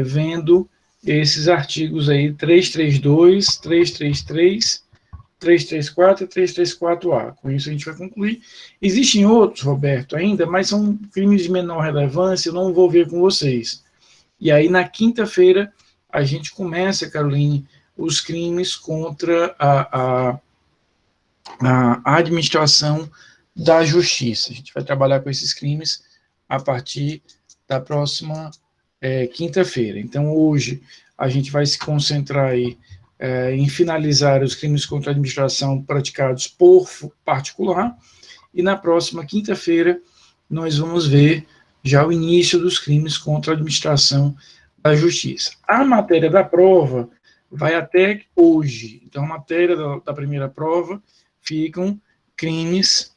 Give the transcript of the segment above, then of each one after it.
vendo esses artigos aí 332, 333, 334 e 334-A. Com isso a gente vai concluir. Existem outros, Roberto, ainda, mas são crimes de menor relevância, eu não vou ver com vocês. E aí, na quinta-feira, a gente começa, Caroline, os crimes contra a administração da justiça. A gente vai trabalhar com esses crimes a partir da próxima quinta-feira. Então, hoje, a gente vai se concentrar aí em finalizar os crimes contra a administração praticados por particular, e na próxima quinta-feira nós vamos ver já o início dos crimes contra a administração da justiça. A matéria da prova vai até hoje. Então, a matéria da primeira prova ficam crimes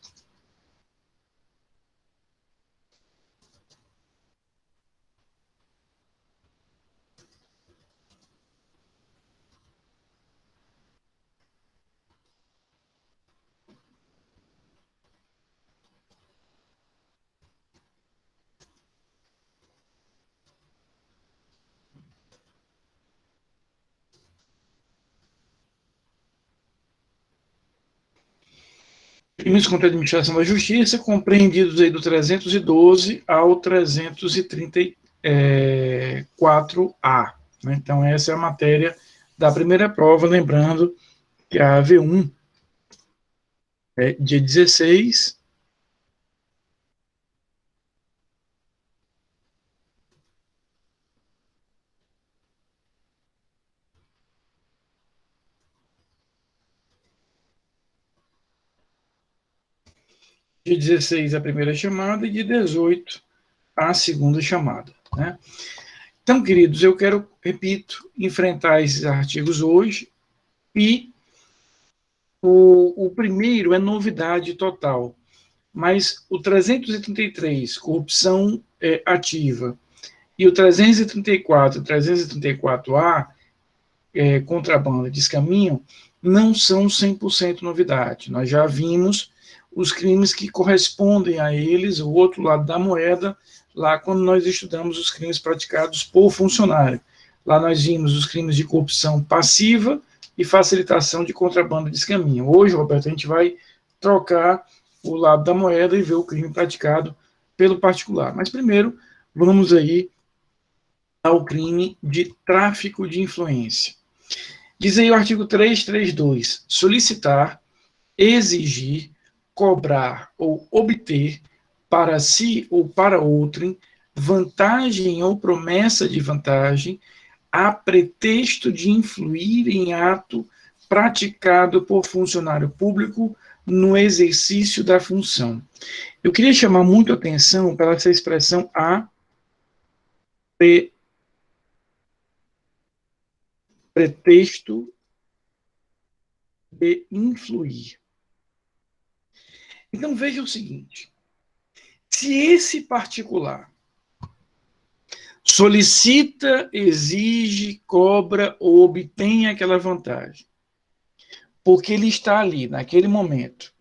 crimes contra a administração da justiça, compreendidos aí do 312 ao 334-A. Né? Então, essa é a matéria da primeira prova, lembrando que a AV1 é dia 16, dia 16 a primeira chamada e de 18 a segunda chamada. Né? Então, queridos, eu quero, repito, enfrentar esses artigos hoje, e o primeiro é novidade total, mas o 333, corrupção ativa, e o 334 e 334-A, contrabando, descaminho, não são 100% novidade. Nós já vimos os crimes que correspondem a eles, o outro lado da moeda, lá quando nós estudamos os crimes praticados por funcionário. Lá nós vimos os crimes de corrupção passiva e facilitação de contrabando e descaminho. Hoje, Roberto, a gente vai trocar o lado da moeda e ver o crime praticado pelo particular. Mas primeiro, vamos aí ao crime de tráfico de influência. Diz aí o artigo 332, solicitar, exigir, cobrar ou obter para si ou para outrem vantagem ou promessa de vantagem a pretexto de influir em ato praticado por funcionário público no exercício da função. Eu queria chamar muito a atenção para essa expressão a pretexto de influir. Então, veja o seguinte, se esse particular solicita, exige, cobra ou obtém aquela vantagem, porque ele está ali, naquele momento,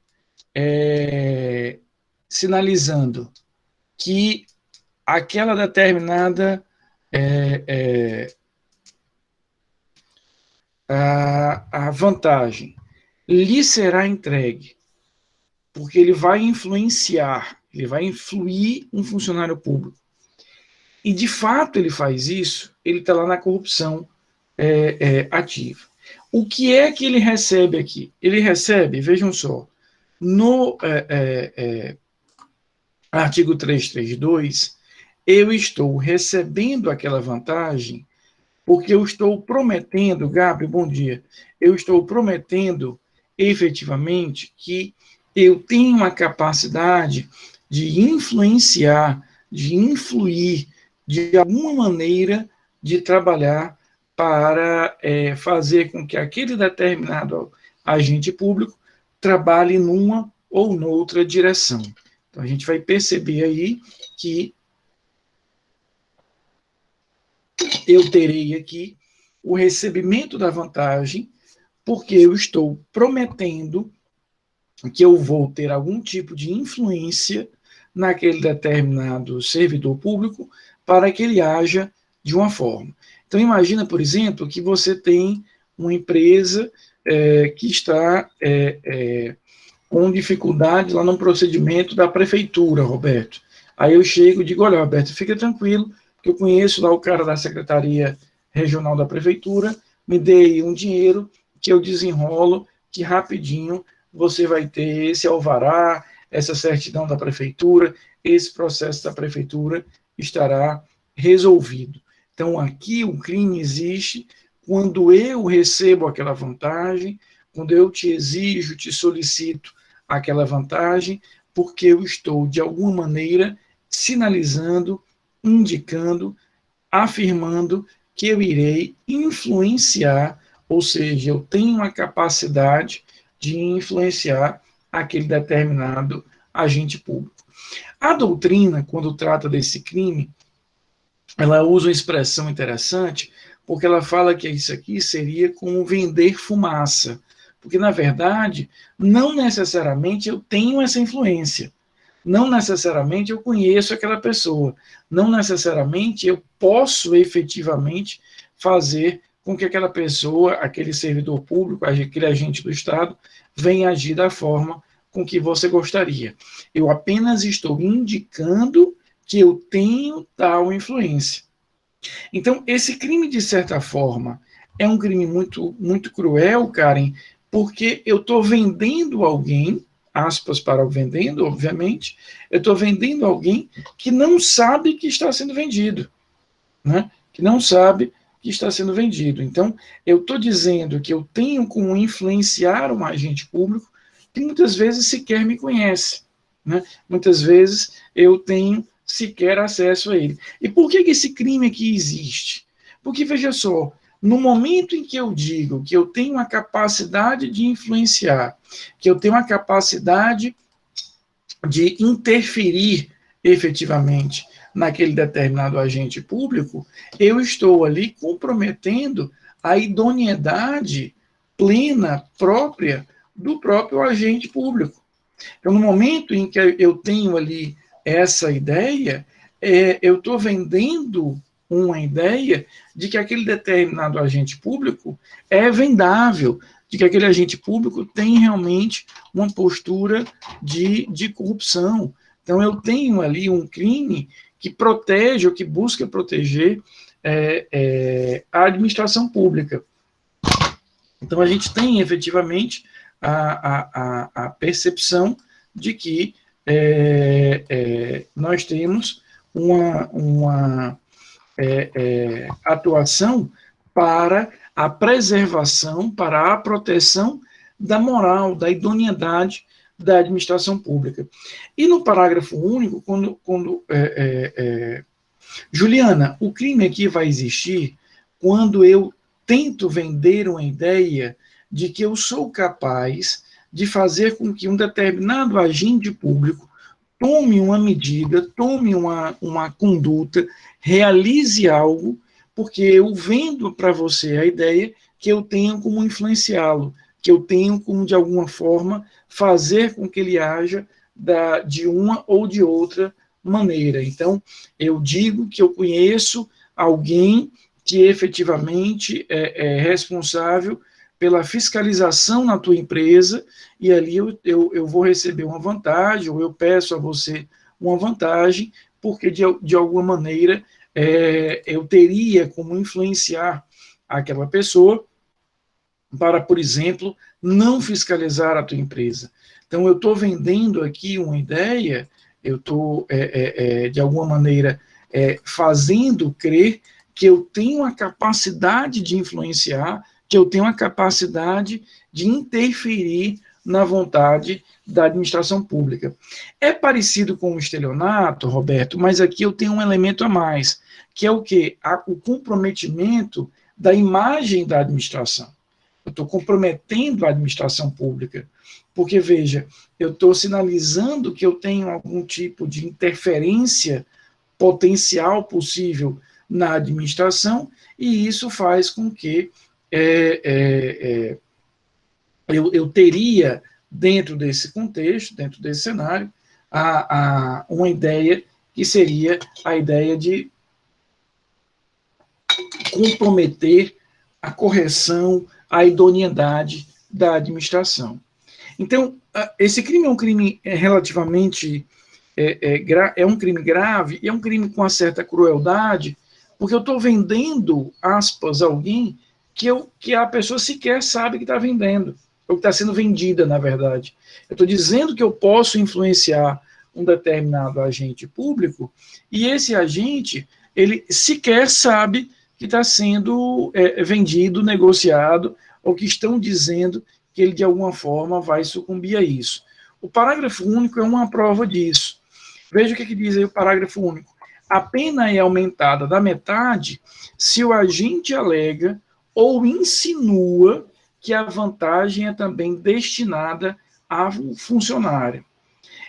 sinalizando que aquela determinada a vantagem lhe será entregue, porque ele vai influenciar, ele vai influir um funcionário público. E, de fato, ele faz isso, ele está lá na corrupção ativa. O que é que ele recebe aqui? Ele recebe, vejam só, no artigo 332, eu estou recebendo aquela vantagem porque eu estou prometendo, Gabi, bom dia, eu estou prometendo efetivamente que eu tenho a capacidade de influenciar, de influir, de alguma maneira, de trabalhar para fazer com que aquele determinado agente público trabalhe numa ou noutra direção. Então, a gente vai perceber aí que eu terei aqui o recebimento da vantagem, porque eu estou prometendo que eu vou ter algum tipo de influência naquele determinado servidor público para que ele haja de uma forma. Então, imagina, por exemplo, que você tem uma empresa que está com dificuldade lá no procedimento da prefeitura, Roberto. Aí eu chego e digo, olha, Roberto, fica tranquilo, que eu conheço lá o cara da Secretaria Regional da Prefeitura, me dê um dinheiro que eu desenrolo, que rapidinho você vai ter esse alvará, essa certidão da prefeitura, esse processo da prefeitura estará resolvido. Então, aqui o crime existe quando eu recebo aquela vantagem, quando eu te exijo, te solicito aquela vantagem, porque eu estou, de alguma maneira, sinalizando, indicando, afirmando que eu irei influenciar, ou seja, eu tenho uma capacidade de influenciar aquele determinado agente público. A doutrina, quando trata desse crime, ela usa uma expressão interessante, porque ela fala que isso aqui seria como vender fumaça. Porque, na verdade, não necessariamente eu tenho essa influência. Não necessariamente eu conheço aquela pessoa. Não necessariamente eu posso efetivamente fazer com que aquela pessoa, aquele servidor público, aquele agente do Estado, venha agir da forma com que você gostaria. Eu apenas estou indicando que eu tenho tal influência. Então, esse crime, de certa forma, é um crime muito, muito cruel, Karen, porque eu estou vendendo alguém, aspas para o vendendo, obviamente, eu estou vendendo alguém que não sabe que está sendo vendido, né? Que não sabe que está sendo vendido. Então, eu estou dizendo que eu tenho como influenciar um agente público que muitas vezes sequer me conhece, né? Muitas vezes eu tenho sequer acesso a ele. E por que esse crime aqui existe? Porque, veja só, no momento em que eu digo que eu tenho a capacidade de influenciar, que eu tenho a capacidade de interferir efetivamente naquele determinado agente público, eu estou ali comprometendo a idoneidade plena, própria, do próprio agente público. Então, no momento em que eu tenho ali essa ideia, eu estou vendendo uma ideia de que aquele determinado agente público é vendável, de que aquele agente público tem realmente uma postura de corrupção. Então, eu tenho ali um crime que protege ou que busca proteger a administração pública. Então, a gente tem efetivamente a percepção de que nós temos uma atuação para a preservação, para a proteção da moral, da idoneidade da administração pública. E no parágrafo único, quando Juliana, o crime aqui vai existir quando eu tento vender uma ideia de que eu sou capaz de fazer com que um determinado agente público tome uma medida, tome uma conduta, realize algo, porque eu vendo para você a ideia que eu tenho como influenciá-lo, que eu tenho como, de alguma forma, fazer com que ele haja de uma ou de outra maneira. Então, eu digo que eu conheço alguém que efetivamente é responsável pela fiscalização na tua empresa, e ali eu vou receber uma vantagem, ou eu peço a você uma vantagem, porque de alguma maneira eu teria como influenciar aquela pessoa para, por exemplo, não fiscalizar a tua empresa. Então, eu estou vendendo aqui uma ideia, eu estou, de alguma maneira, fazendo crer que eu tenho a capacidade de influenciar, que eu tenho a capacidade de interferir na vontade da administração pública. É parecido com o estelionato, Roberto, mas aqui eu tenho um elemento a mais, que é o quê? O comprometimento da imagem da administração. Eu estou comprometendo a administração pública, porque, veja, eu estou sinalizando que eu tenho algum tipo de interferência potencial possível na administração, e isso faz com que eu teria, dentro desse contexto, dentro desse cenário, uma ideia que seria a ideia de comprometer a correção, a idoneidade da administração. Então, esse crime é um crime relativamente é um crime grave, e é um crime com uma certa crueldade, porque eu estou vendendo, aspas, alguém que a pessoa sequer sabe que está vendendo, ou que está sendo vendida, na verdade. Eu estou dizendo que eu posso influenciar um determinado agente público, e esse agente, ele sequer sabe que está sendo vendido, negociado, ou que estão dizendo que ele, de alguma forma, vai sucumbir a isso. O parágrafo único é uma prova disso. Veja o que diz aí o parágrafo único. A pena é aumentada da metade se o agente alega ou insinua que a vantagem é também destinada ao funcionário.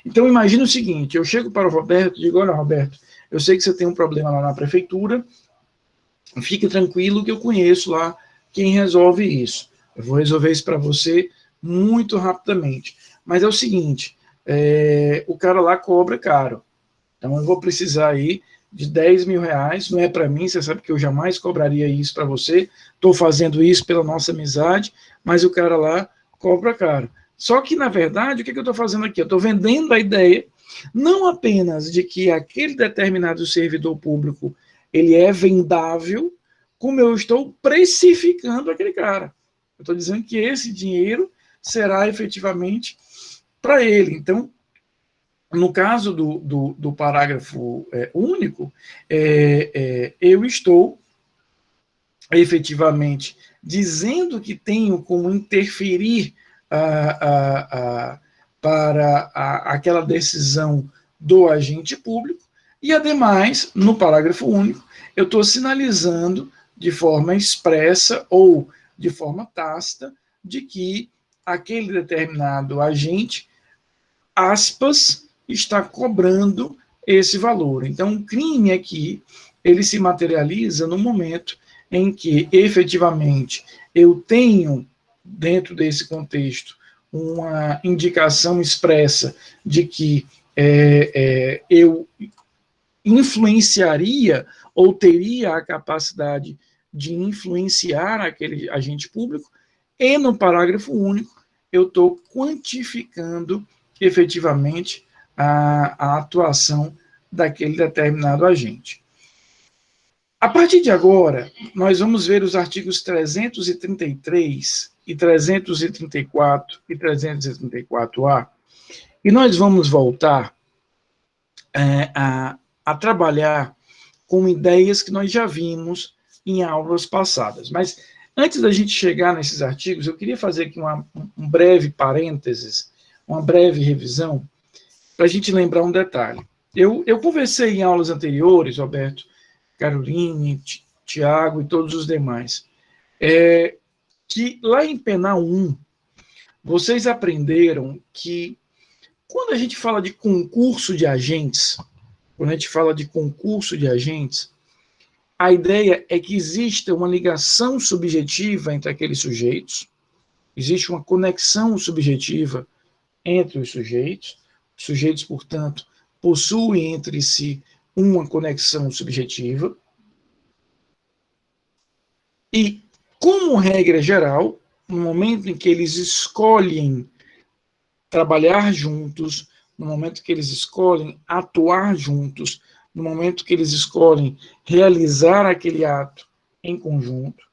Então, imagina o seguinte, eu chego para o Roberto e digo, olha, Roberto, eu sei que você tem um problema lá na prefeitura, fique tranquilo que eu conheço lá quem resolve isso. Eu vou resolver isso para você muito rapidamente. Mas é o seguinte, o cara lá cobra caro. Então eu vou precisar aí de 10 mil reais, não é para mim, você sabe que eu jamais cobraria isso para você, estou fazendo isso pela nossa amizade, mas o cara lá cobra caro. Só que, na verdade, o que eu estou fazendo aqui? Eu estou vendendo a ideia, não apenas de que aquele determinado servidor público ele é vendável, como eu estou precificando aquele cara. Eu estou dizendo que esse dinheiro será efetivamente para ele. Então, no caso do parágrafo único, eu estou efetivamente dizendo que tenho como interferir para aquela decisão do agente público, e, ademais, no parágrafo único, eu estou sinalizando de forma expressa ou de forma tácita de que aquele determinado agente, aspas, está cobrando esse valor. Então, o crime aqui, ele se materializa no momento em que, efetivamente, eu tenho, dentro desse contexto, uma indicação expressa de que eu influenciaria ou teria a capacidade de influenciar aquele agente público, e no parágrafo único eu estou quantificando efetivamente a atuação daquele determinado agente. A partir de agora, nós vamos ver os artigos 333 e 334 e 334A, e nós vamos voltar a trabalhar com ideias que nós já vimos em aulas passadas. Mas antes da gente chegar nesses artigos, eu queria fazer aqui um breve parênteses, uma breve revisão, para a gente lembrar um detalhe. Eu conversei em aulas anteriores, Roberto, Caroline, Tiago e todos os demais, que lá em Penal 1, vocês aprenderam que quando a gente fala de concurso de agentes, a ideia é que exista uma ligação subjetiva entre aqueles sujeitos, existe uma conexão subjetiva entre os sujeitos, portanto, possuem entre si uma conexão subjetiva, e, como regra geral, no momento em que eles escolhem trabalhar juntos, no momento que eles escolhem atuar juntos, no momento que eles escolhem realizar aquele ato em conjunto,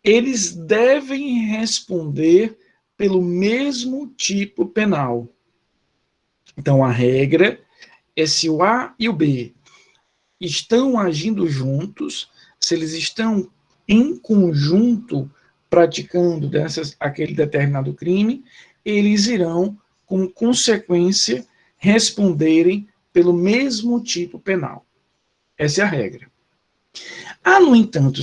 eles devem responder pelo mesmo tipo penal. Então, a regra é se o A e o B estão agindo juntos, se eles estão em conjunto praticando aquele determinado crime, eles irão, como consequência, responderem pelo mesmo tipo penal. Essa é a regra. Há, no entanto,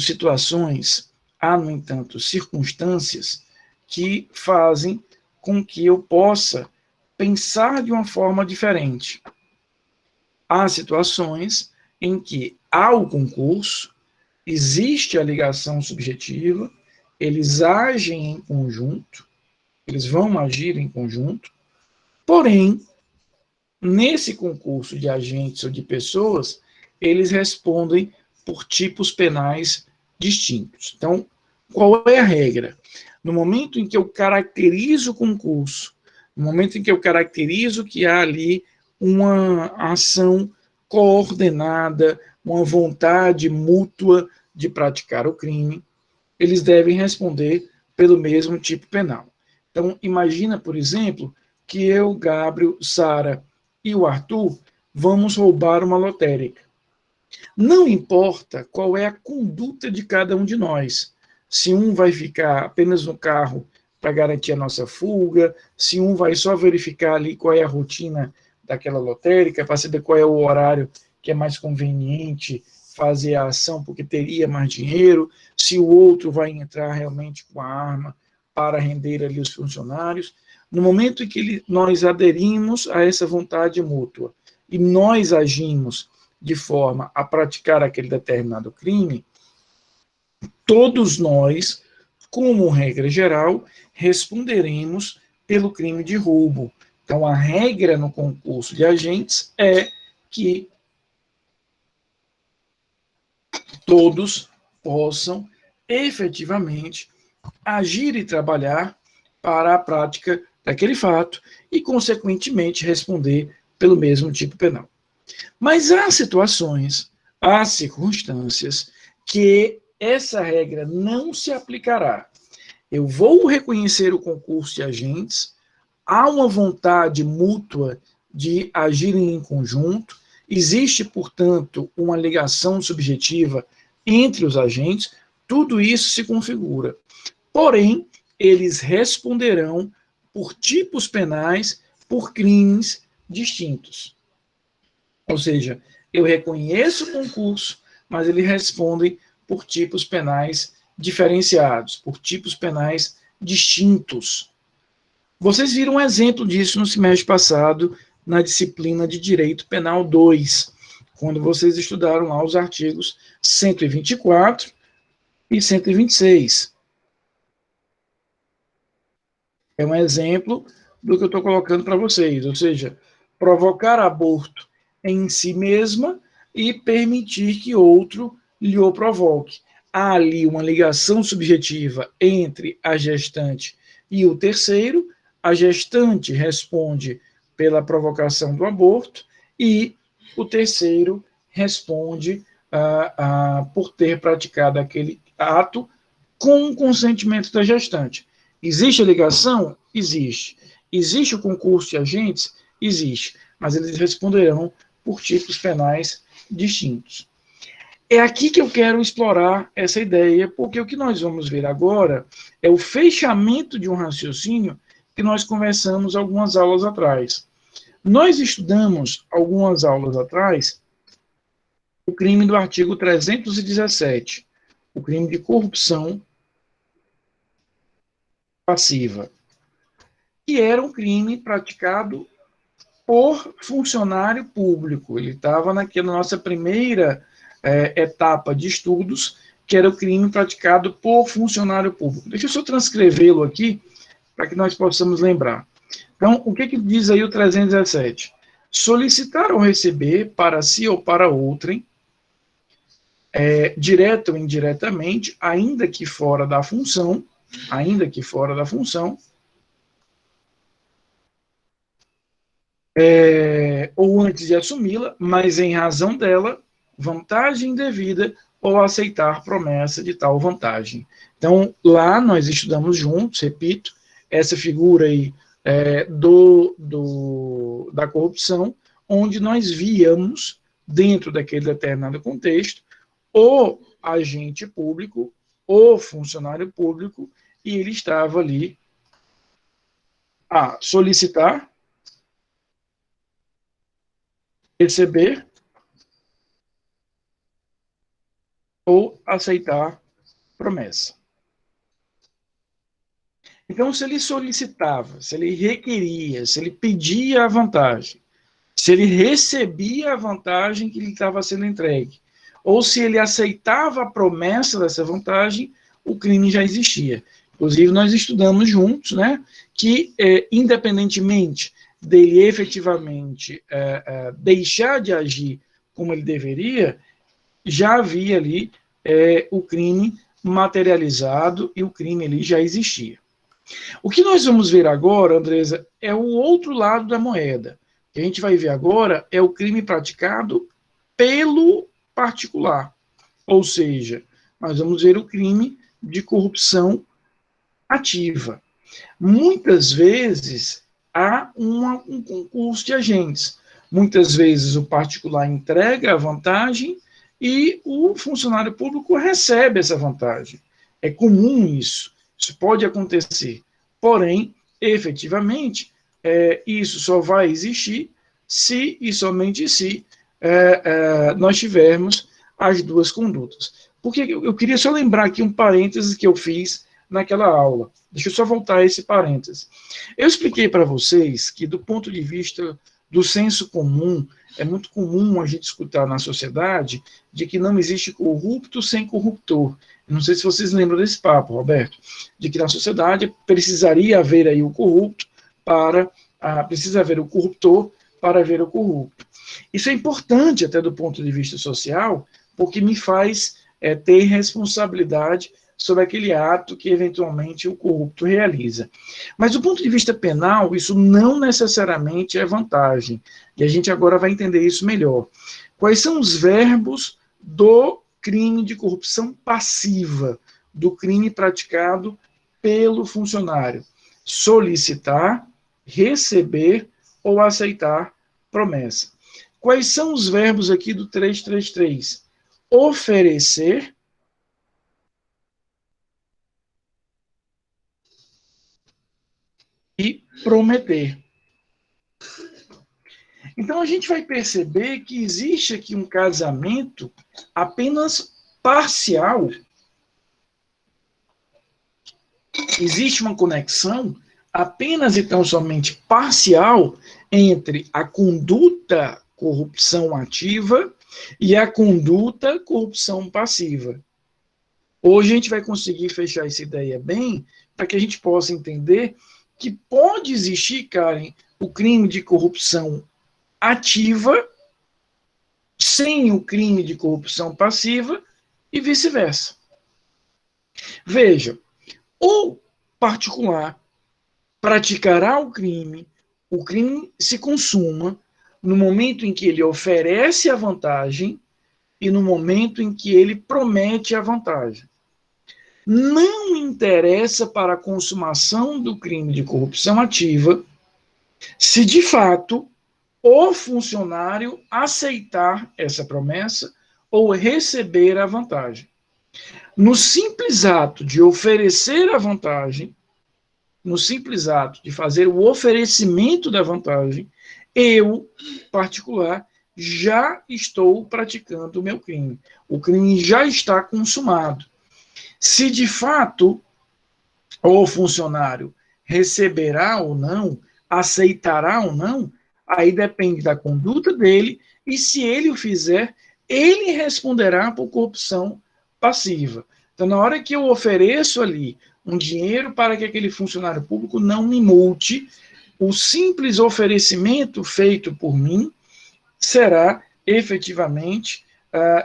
circunstâncias que fazem com que eu possa pensar de uma forma diferente. Há situações em que há o concurso, existe a ligação subjetiva, eles agem em conjunto, eles vão agir em conjunto, porém, nesse concurso de agentes ou de pessoas, eles respondem por tipos penais distintos. Então, qual é a regra? No momento em que eu caracterizo o concurso, no momento em que eu caracterizo que há ali uma ação coordenada, uma vontade mútua de praticar o crime, eles devem responder pelo mesmo tipo penal. Então, imagina, por exemplo, que eu, Gabriel, Sara e o Arthur vamos roubar uma lotérica. Não importa qual é a conduta de cada um de nós. Se um vai ficar apenas no carro para garantir a nossa fuga, se um vai só verificar ali qual é a rotina daquela lotérica, para saber qual é o horário que é mais conveniente fazer a ação porque teria mais dinheiro, se o outro vai entrar realmente com a arma para render ali os funcionários. No momento em que nós aderimos a essa vontade mútua e nós agimos de forma a praticar aquele determinado crime, todos nós, como regra geral, responderemos pelo crime de roubo. Então, a regra no concurso de agentes é que todos possam efetivamente agir e trabalhar para a prática daquele fato e, consequentemente, responder pelo mesmo tipo penal. Mas há situações, há circunstâncias que essa regra não se aplicará. Eu vou reconhecer o concurso de agentes, há uma vontade mútua de agirem em conjunto, existe, portanto, uma ligação subjetiva entre os agentes, tudo isso se configura. Porém, eles responderão por tipos penais, por crimes distintos. Ou seja, eu reconheço o concurso, mas eles respondem por tipos penais diferenciados, por tipos penais distintos. Vocês viram um exemplo disso no semestre passado, na disciplina de Direito Penal 2, quando vocês estudaram lá os artigos 124 e 126. É um exemplo do que eu estou colocando para vocês, ou seja, provocar aborto em si mesma e permitir que outro lhe o provoque. Há ali uma ligação subjetiva entre a gestante e o terceiro, a gestante responde pela provocação do aborto e o terceiro responde por ter praticado aquele ato com o consentimento da gestante. Existe a ligação? Existe. Existe o concurso de agentes? Existe. Mas eles responderão por tipos penais distintos. É aqui que eu quero explorar essa ideia, porque o que nós vamos ver agora é o fechamento de um raciocínio que nós conversamos algumas aulas atrás. Nós estudamos, algumas aulas atrás, o crime do artigo 317, o crime de corrupção passiva, que era um crime praticado por funcionário público. Ele estava naquela nossa primeira etapa de estudos, que era o crime praticado por funcionário público. Deixa eu só transcrevê-lo aqui, para que nós possamos lembrar. Então, o que diz aí o 317? Solicitar ou receber para si ou para outrem, direto ou indiretamente, ainda que fora da função, ou antes de assumi-la, mas em razão dela, vantagem indevida ou aceitar promessa de tal vantagem. Então, lá nós estudamos juntos, repito, essa figura aí da corrupção, onde nós víamos, dentro daquele determinado contexto, o agente público, o funcionário público, e ele estava ali a solicitar, receber ou aceitar promessa. Então, se ele solicitava, se ele requeria, se ele pedia a vantagem, se ele recebia a vantagem que lhe estava sendo entregue, ou se ele aceitava a promessa dessa vantagem, o crime já existia. Inclusive, nós estudamos juntos, né, que, independentemente dele efetivamente deixar de agir como ele deveria, já havia ali o crime materializado e o crime ali já existia. O que nós vamos ver agora, Andresa, é o outro lado da moeda. O que a gente vai ver agora é o crime praticado pelo particular. Ou seja, nós vamos ver o crime de corrupção ativa. Muitas vezes há um concurso de agentes. Muitas vezes o particular entrega a vantagem e o funcionário público recebe essa vantagem. É comum isso. Isso pode acontecer. Porém, efetivamente, isso só vai existir se e somente se nós tivermos as duas condutas. Porque eu queria só lembrar aqui um parênteses que eu fiz naquela aula. Deixa eu só voltar a esse parêntese. Eu expliquei para vocês que, do ponto de vista do senso comum, é muito comum a gente escutar na sociedade de que não existe corrupto sem corruptor. Não sei se vocês lembram desse papo, Roberto, de que na sociedade precisaria haver aí o corrupto precisa haver o corruptor para haver o corrupto. Isso é importante até do ponto de vista social, porque me faz ter responsabilidade sobre aquele ato que eventualmente o corrupto realiza. Mas do ponto de vista penal, isso não necessariamente é vantagem. E a gente agora vai entender isso melhor. Quais são os verbos do crime de corrupção passiva, do crime praticado pelo funcionário? Solicitar, receber ou aceitar promessa. Quais são os verbos aqui do 333? Oferecer, e prometer. Então a gente vai perceber que existe aqui um casamento apenas parcial. Existe uma conexão apenas e tão somente parcial entre a conduta corrupção ativa e a conduta corrupção passiva. Hoje a gente vai conseguir fechar essa ideia bem para que a gente possa entender que pode existir, Karen, o crime de corrupção ativa sem o crime de corrupção passiva e vice-versa. Veja, o particular praticará o crime se consuma no momento em que ele oferece a vantagem e no momento em que ele promete a vantagem. Não interessa para a consumação do crime de corrupção ativa se, de fato, o funcionário aceitar essa promessa ou receber a vantagem. No simples ato de oferecer a vantagem, no simples ato de fazer o oferecimento da vantagem, eu, particular, já estou praticando o meu crime. O crime já está consumado. Se de fato o funcionário receberá ou não, aceitará ou não, aí depende da conduta dele, e se ele o fizer, ele responderá por corrupção passiva. Então, na hora que eu ofereço ali um dinheiro para que aquele funcionário público não me multe, o simples oferecimento feito por mim será efetivamente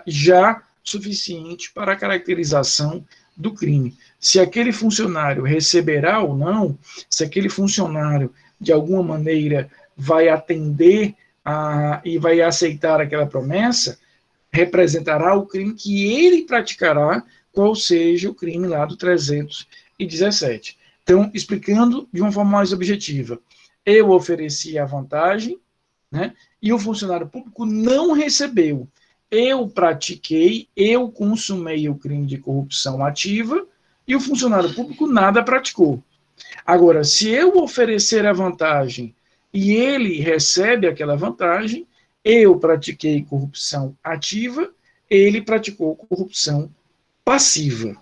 já suficiente para a caracterização do crime. Se aquele funcionário receberá ou não, se aquele funcionário, de alguma maneira, vai atender e vai aceitar aquela promessa, representará o crime que ele praticará, qual seja o crime lá do 317. Então, explicando de uma forma mais objetiva, eu ofereci a vantagem, né, e o funcionário público não recebeu. Eu pratiquei, eu consumei o crime de corrupção ativa e o funcionário público nada praticou. Agora, se eu oferecer a vantagem e ele recebe aquela vantagem, eu pratiquei corrupção ativa, ele praticou corrupção passiva.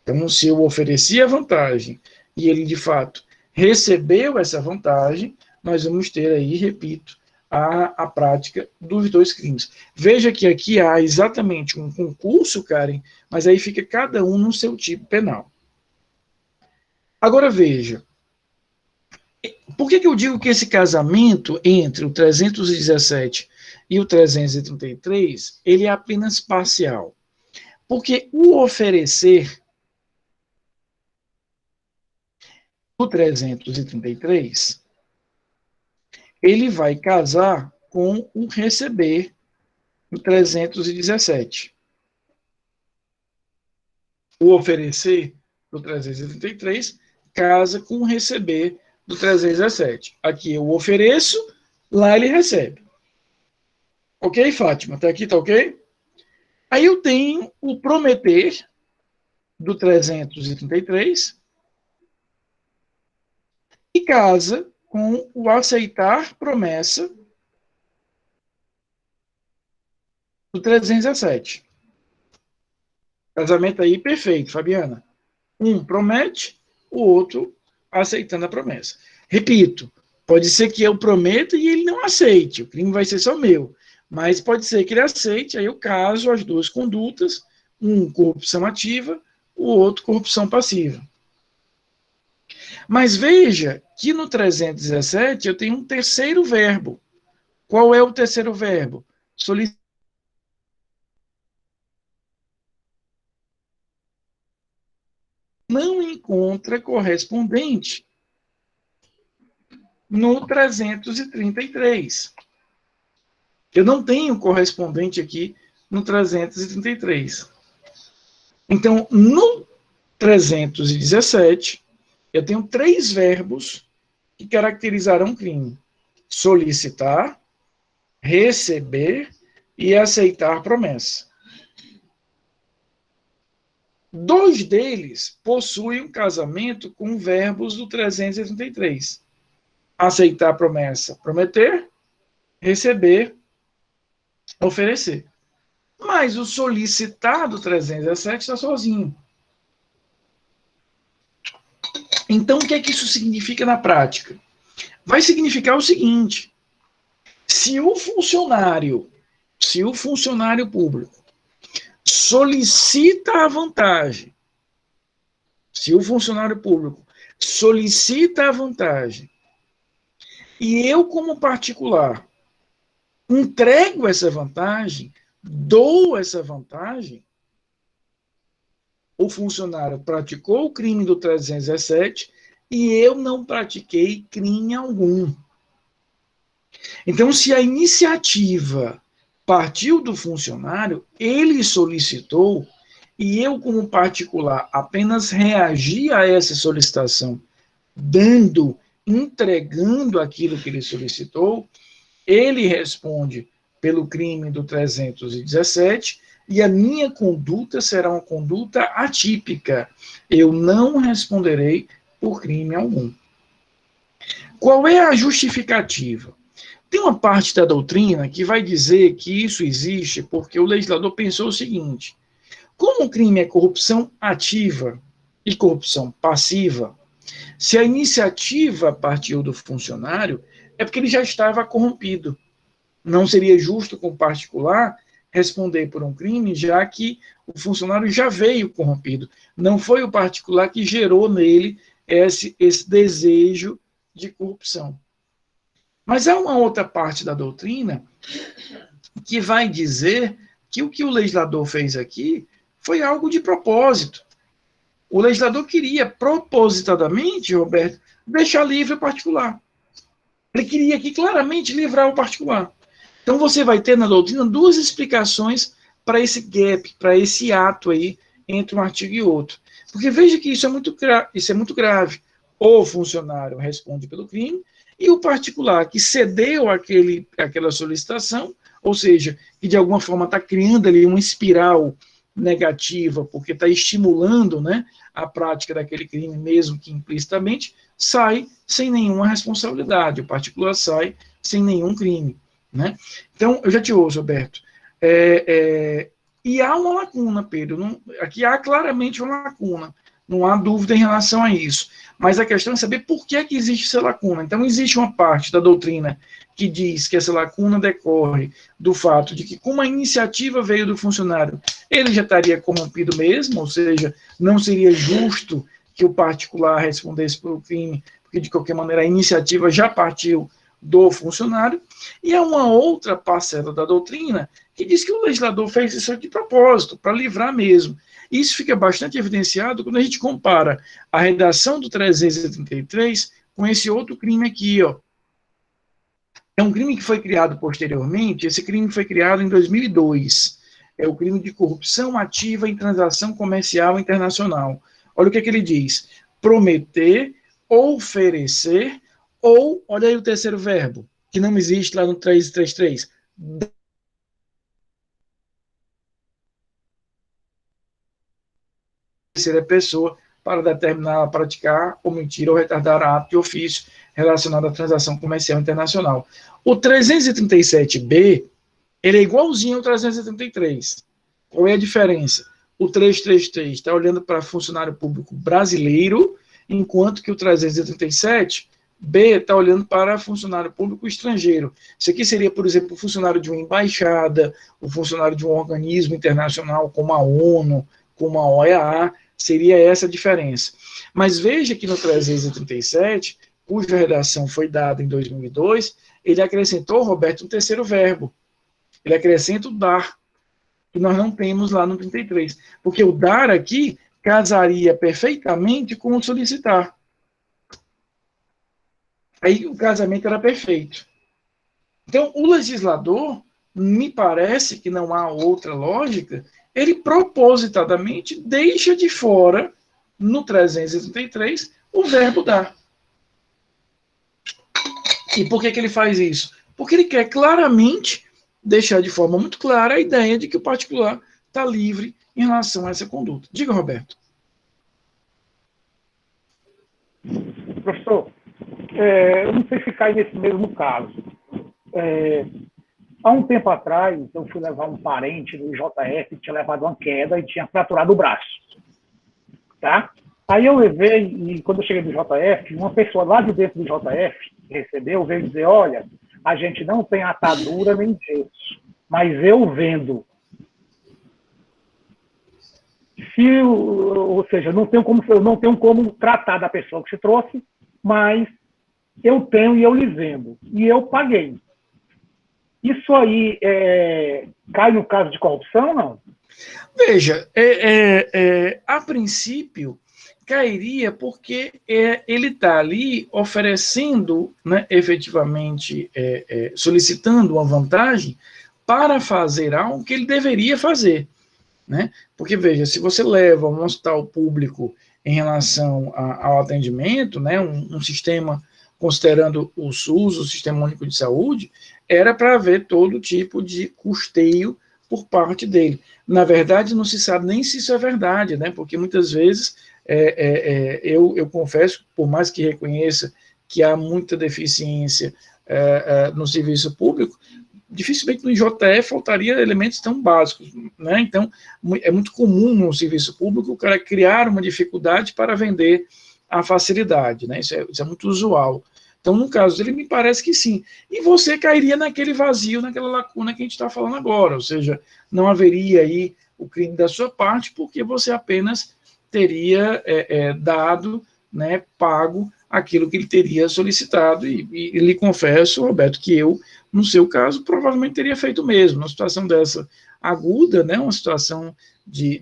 Então, se eu ofereci a vantagem e ele, de fato, recebeu essa vantagem, nós vamos ter aí, repito, a prática dos dois crimes. Veja que aqui há exatamente um concurso, Karen, mas aí fica cada um no seu tipo penal. Agora veja, por que eu digo que esse casamento entre o 317 e o 333, ele é apenas parcial. Porque o oferecer do 333, ele vai casar com o receber do 317. O oferecer do 333 casa com o receber do 317. Aqui eu ofereço, lá ele recebe. Ok, Fátima? Até aqui tá ok? Aí eu tenho o prometer do 333 e casa com o aceitar promessa do 317. Casamento aí perfeito, Fabiana. Um promete, o outro aceitando a promessa. Repito, pode ser que eu prometa e ele não aceite, o crime vai ser só meu. Mas pode ser que ele aceite, aí eu caso as duas condutas, um corrupção ativa, o outro corrupção passiva. Mas veja que no 317 eu tenho um terceiro verbo. Qual é o terceiro verbo? Solicitar. Não encontra correspondente no 333. Eu não tenho correspondente aqui no 333. Então, no 317, eu tenho três verbos que caracterizarão crime: solicitar, receber e aceitar promessa. Dois deles possuem um casamento com verbos do 333. Aceitar promessa, prometer, receber, oferecer. Mas o solicitar do 317 está sozinho. Então, o que é que isso significa na prática? Vai significar o seguinte: se o funcionário público solicita a vantagem, se o funcionário público solicita a vantagem, e eu, como particular, entrego essa vantagem, dou essa vantagem, o funcionário praticou o crime do 317 e eu não pratiquei crime algum. Então, se a iniciativa partiu do funcionário, ele solicitou, e eu, como particular, apenas reagi a essa solicitação, entregando aquilo que ele solicitou, ele responde pelo crime do 317 e a minha conduta será uma conduta atípica. Eu não responderei por crime algum. Qual é a justificativa? Tem uma parte da doutrina que vai dizer que isso existe porque o legislador pensou o seguinte: como o crime é corrupção ativa e corrupção passiva, se a iniciativa partiu do funcionário, é porque ele já estava corrompido. Não seria justo com o particular responder por um crime, já que o funcionário já veio corrompido. Não foi o particular que gerou nele esse desejo de corrupção. Mas há uma outra parte da doutrina que vai dizer que o legislador fez aqui foi algo de propósito. O legislador queria propositadamente, Roberto, deixar livre o particular. Ele queria aqui claramente livrar o particular. Então você vai ter na doutrina duas explicações para esse gap, para esse ato aí entre um artigo e outro. Porque veja que isso é muito grave. O funcionário responde pelo crime e o particular que cedeu aquela solicitação, ou seja, que de alguma forma está criando ali uma espiral negativa, porque está estimulando, né, a prática daquele crime, mesmo que implicitamente, sai sem nenhuma responsabilidade. O particular sai sem nenhum crime. Né? Então, eu já te ouço, Roberto. E há uma lacuna, Pedro. Aqui há claramente uma lacuna. Não há dúvida em relação a isso. Mas a questão é saber por que existe essa lacuna. Então, existe uma parte da doutrina que diz que essa lacuna decorre do fato de que, como a iniciativa veio do funcionário, ele já estaria corrompido mesmo, ou seja, não seria justo que o particular respondesse pelo crime, porque, de qualquer maneira, a iniciativa já partiu do funcionário, e há uma outra parcela da doutrina que diz que o legislador fez isso de propósito, para livrar mesmo. Isso fica bastante evidenciado quando a gente compara a redação do 333 com esse outro crime aqui, ó. É um crime que foi criado posteriormente, esse crime foi criado em 2002. É o crime de corrupção ativa em transação comercial internacional. Olha o que ele diz: prometer, oferecer, ou, olha aí o terceiro verbo, que não existe lá no 333, terceira pessoa para determinar, praticar, omitir ou retardar ato de ofício relacionado à transação comercial internacional. O 337B, ele é igualzinho ao 333. Qual é a diferença? O 333 está olhando para funcionário público brasileiro, enquanto que o 337B está olhando para funcionário público estrangeiro. Isso aqui seria, por exemplo, o funcionário de uma embaixada, o funcionário de um organismo internacional como a ONU, como a OEA, seria essa a diferença. Mas veja que no 337, cuja redação foi dada em 2002, ele acrescentou, Roberto, um terceiro verbo. Ele acrescenta o dar, que nós não temos lá no 33. Porque o dar aqui casaria perfeitamente com o solicitar. Aí o casamento era perfeito. Então, o legislador, me parece que não há outra lógica, ele propositadamente deixa de fora, no 333, o verbo dar. E por que ele faz isso? Porque ele quer claramente deixar de forma muito clara a ideia de que o particular está livre em relação a essa conduta. Diga, Roberto. Professor, eu não sei se cai nesse mesmo caso. Há um tempo atrás, eu fui levar um parente do IJF que tinha levado uma queda e tinha fraturado o braço. Tá? Aí eu levei, e quando eu cheguei do IJF, uma pessoa lá de dentro do IJF, que recebeu, veio dizer: olha, a gente não tem atadura nem gesso, mas eu vendo. Ou seja, eu não tenho como tratar da pessoa que se trouxe, mas eu tenho e eu lhe vendo. E eu paguei. Isso aí cai no caso de corrupção, não? Veja, a princípio, cairia porque ele está ali oferecendo, né, efetivamente, solicitando uma vantagem para fazer algo que ele deveria fazer. Né? Porque, veja, se você leva um hospital público em relação ao atendimento, né, um sistema, considerando o SUS, o Sistema Único de Saúde, era para haver todo tipo de custeio por parte dele. Na verdade, não se sabe nem se isso é verdade, né, porque muitas vezes, eu confesso, por mais que reconheça que há muita deficiência no serviço público, dificilmente no IJF faltaria elementos tão básicos, né? Então, é muito comum no serviço público o cara criar uma dificuldade para vender a facilidade, né? Isso é muito usual. Então, no caso dele, me parece que sim. E você cairia naquele vazio, naquela lacuna que a gente está falando agora, ou seja, não haveria aí o crime da sua parte, porque você apenas teria dado, né, pago aquilo que ele teria solicitado, e lhe confesso, Roberto, que eu, no seu caso, provavelmente teria feito mesmo. Uma situação dessa aguda, né, uma situação de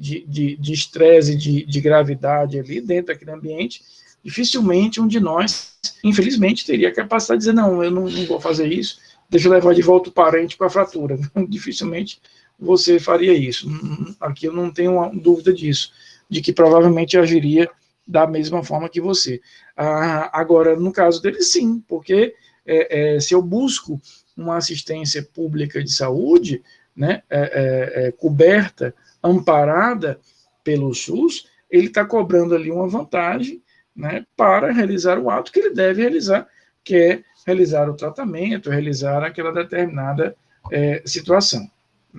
estresse, de gravidade ali dentro daquele ambiente, dificilmente um de nós, infelizmente, teria a capacidade de dizer: não, eu não vou fazer isso, deixa eu levar de volta o parente para a fratura. Dificilmente você faria isso. Aqui eu não tenho dúvida disso, de que provavelmente agiria da mesma forma que você. Agora, no caso dele, sim, porque se eu busco uma assistência pública de saúde, né, coberta, amparada pelo SUS, ele está cobrando ali uma vantagem, né, para realizar o ato que ele deve realizar, que é realizar o tratamento, realizar aquela determinada situação.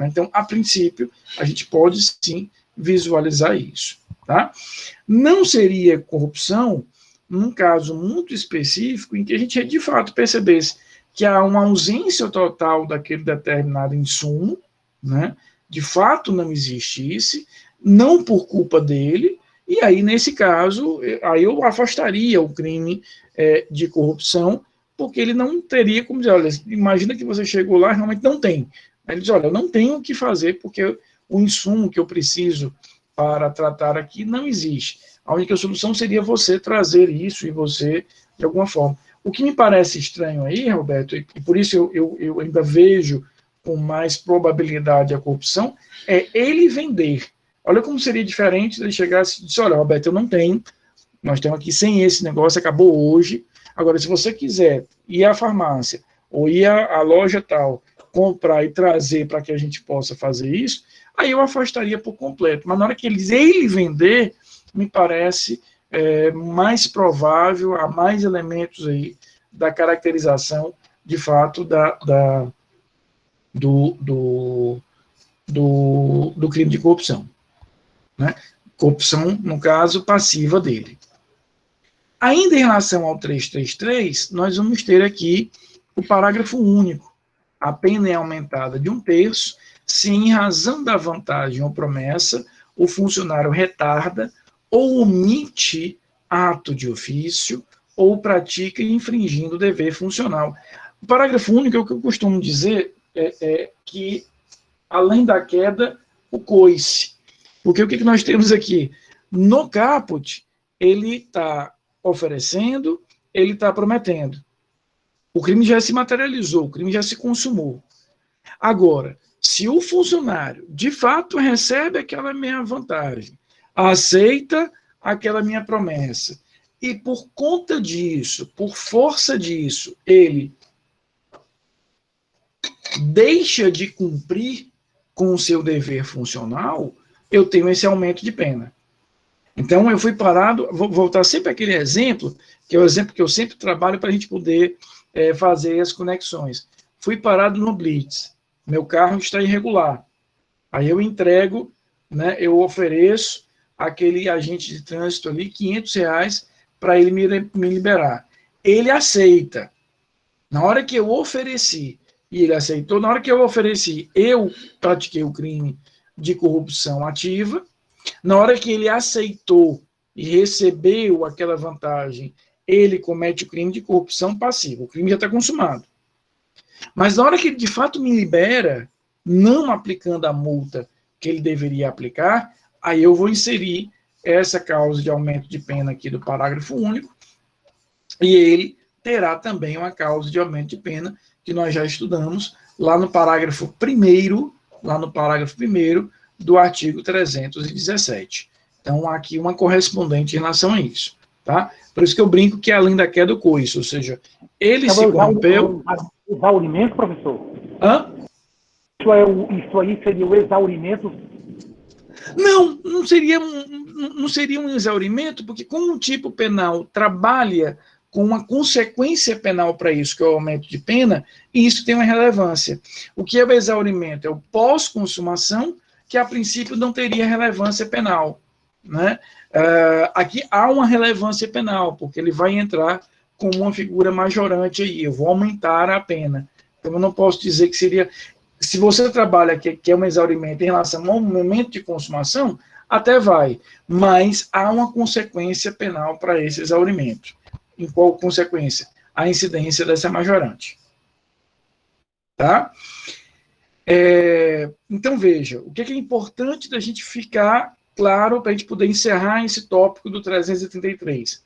Então, a princípio, a gente pode sim visualizar isso. Tá? Não seria corrupção num caso muito específico em que a gente de fato percebesse que há uma ausência total daquele determinado insumo, né? De fato não existisse, não por culpa dele, e aí nesse caso, aí eu afastaria o crime de corrupção porque ele não teria como dizer, olha, imagina que você chegou lá e realmente não tem. Aí ele diz, olha, eu não tenho o que fazer, porque o insumo que eu preciso para tratar aqui não existe. A única solução seria você trazer isso e você, de alguma forma. O que me parece estranho aí, Roberto, e por isso eu ainda vejo com mais probabilidade a corrupção, é ele vender. Olha como seria diferente se ele chegasse e disse, olha, Roberto, eu não tenho, nós temos aqui sem esse negócio, acabou hoje. Agora, se você quiser ir à farmácia ou ir à loja tal, comprar e trazer para que a gente possa fazer isso, aí eu afastaria por completo. Mas na hora que ele vender, me parece mais provável, há mais elementos aí da caracterização, de fato, do crime de corrupção. Né? Corrupção, no caso, passiva dele. Ainda em relação ao 333, nós vamos ter aqui o parágrafo único. A pena é aumentada de 1/3, se em razão da vantagem ou promessa, o funcionário retarda ou omite ato de ofício ou pratica infringindo o dever funcional. O parágrafo único é o que eu costumo dizer que, além da queda, o coice. Porque o que nós temos aqui? No caput, ele está oferecendo, ele está prometendo. O crime já se materializou, o crime já se consumou. Agora, se o funcionário de fato recebe aquela minha vantagem, aceita aquela minha promessa, e por conta disso, por força disso, ele deixa de cumprir com o seu dever funcional, eu tenho esse aumento de pena. Então, eu fui parado, vou voltar sempre àquele exemplo, que é o exemplo que eu sempre trabalho para a gente poder fazer as conexões. Fui parado no Blitz, meu carro está irregular. Aí eu entrego, né, eu ofereço àquele agente de trânsito ali R$500 para ele me liberar. Ele aceita. Na hora que eu ofereci, e ele aceitou, na hora que eu ofereci, eu pratiquei o crime de corrupção ativa. Na hora que ele aceitou e recebeu aquela vantagem, ele comete o crime de corrupção passiva. O crime já está consumado. Mas na hora que ele de fato me libera, não aplicando a multa que ele deveria aplicar, aí eu vou inserir essa causa de aumento de pena aqui do parágrafo único, e ele terá também uma causa de aumento de pena que nós já estudamos lá no parágrafo 1º, do artigo 317. Então, há aqui uma correspondente em relação a isso. Tá? Por isso que eu brinco que é além da queda do coice, ou seja, ele então, se corrompeu... O exaurimento, professor? Hã? Isso aí seria o exaurimento? Não seria um exaurimento, porque como o tipo penal trabalha com uma consequência penal para isso, que é o aumento de pena, e isso tem uma relevância. O que é o exaurimento? É o pós-consumação, que a princípio não teria relevância penal. Né? Aqui há uma relevância penal, porque ele vai entrar com uma figura majorante aí, eu vou aumentar a pena. Então eu não posso dizer que seria... Se você trabalha que é um exaurimento em relação ao momento de consumação, até vai, mas há uma consequência penal para esse exaurimento. Em qual consequência? A incidência dessa majorante. Tá? Então, veja, o que é importante da gente ficar claro para a gente poder encerrar esse tópico do 333.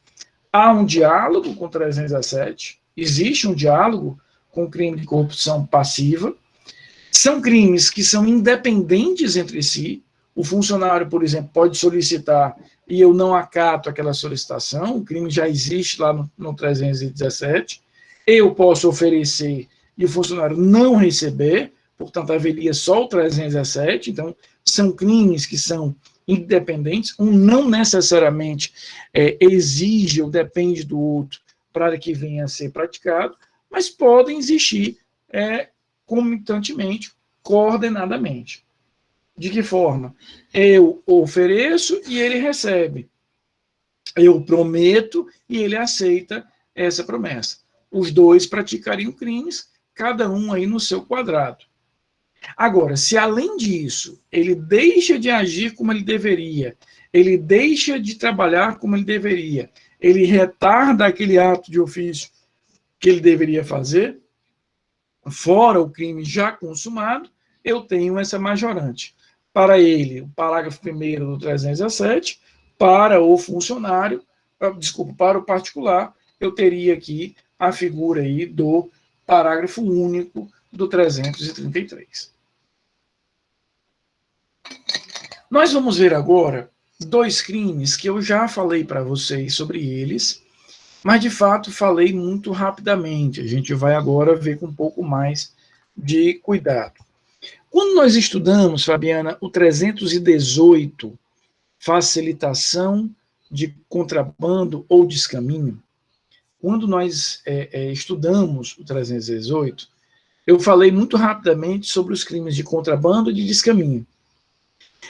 Há um diálogo com o 317, existe um diálogo com o crime de corrupção passiva, são crimes que são independentes entre si. O funcionário, por exemplo, pode solicitar e eu não acato aquela solicitação, o crime já existe lá no 317. Eu posso oferecer e o funcionário não receber, portanto, haveria só o 317. Então, são crimes que são independentes, um não necessariamente exige ou depende do outro para que venha a ser praticado, mas podem existir comitantemente, coordenadamente. De que forma? Eu ofereço e ele recebe. Eu prometo e ele aceita essa promessa. Os dois praticariam crimes, cada um aí no seu quadrado. Agora, se além disso, ele deixa de agir como ele deveria, ele deixa de trabalhar como ele deveria, ele retarda aquele ato de ofício que ele deveria fazer, fora o crime já consumado, eu tenho essa majorante. Para ele, o parágrafo 1º do 317, para o funcionário, desculpa, para o particular, eu teria aqui a figura aí do parágrafo único do 333. Nós vamos ver agora 2 crimes que eu já falei para vocês sobre eles, mas de fato falei muito rapidamente. A gente vai agora ver com um pouco mais de cuidado. Quando nós estudamos, Fabiana, o 318, facilitação de contrabando ou descaminho, quando nós estudamos o 318, eu falei muito rapidamente sobre os crimes de contrabando e de descaminho.